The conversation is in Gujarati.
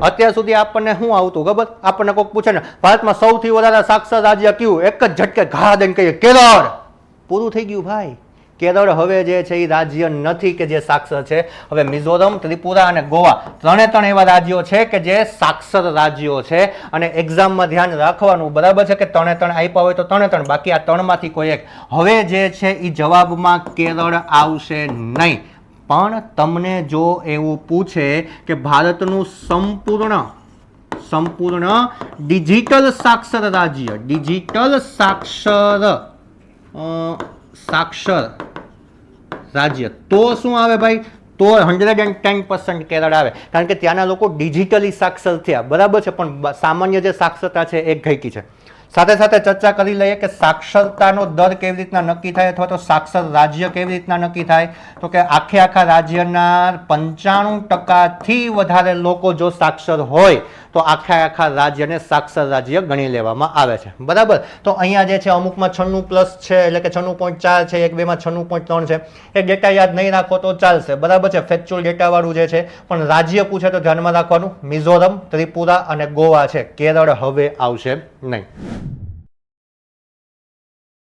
અત્યાર સુધી આપણને શું આવતું ખબર? આપણને કોઈક પૂછે ને ભારતમાં સૌથી વધારે સાક્ષર રાજ્ય કયું? એક જ ઝટકે ઘા દઈને કહીએ કેરળ. પૂરું થઈ ગયું ભાઈ. કેરળ હવે જે છે એ રાજ્ય નથી કે જે સાક્ષર છે. હવે મિઝોરમ, ત્રિપુરા અને ગોવા ત્રણે ત્રણ એવા રાજ્યો છે કે જે સાક્ષર રાજ્યો છે. અને એક્ઝામમાં ધ્યાન રાખવાનું, બરાબર છે, કે ત્રણે ત્રણ આપ્યા હોય તો ત્રણે ત્રણ, બાકી આ ત્રણમાંથી કોઈ એક. હવે જે છે એ જવાબમાં કેરળ આવશે નહીં. પણ તમને જો એવું પૂછે કે ભારતનું સંપૂર્ણ ડિજિટલ સાક્ષર રાજ્ય, ડિજિટલ સાક્ષર રાજ્ય, તો શું આવે ભાઈ? તો 110% કેરળ આવે. કારણ કે ત્યાંના લોકો ડિજિટલી સાક્ષર થયા, બરાબર છે, પણ સામાન્ય જે સાક્ષરતા છે એ ઘટી છે. સાથે સાથે ચર્ચા કરી લઈએ કે સાક્ષરતાનો દર કેવી રીતના નક્કી થાય અથવા તો સાક્ષર રાજ્ય કેવી રીતના નક્કી થાય. તો કે આખા રાજ્યના 95%થી વધારે લોકો જો સાક્ષર હોય તો આખા રાજ્યને સાક્ષર રાજ્ય ગણી લેવામાં આવે છે, બરાબર. તો અહીંયા જે છે અમુકમાં 96+ છે, એટલે કે 96.4 છે, એક બેમાં 96.3 છે. એ ડેટા યાદ નહીં રાખો તો ચાલશે, બરાબર છે, ફેક્ચ્યુઅલ ડેટાવાળું જે છે. પણ રાજ્ય પૂછે તો ધ્યાનમાં રાખવાનું મિઝોરમ, ત્રિપુરા અને ગોવા છે. કેરળ હવે આવશે નહીં.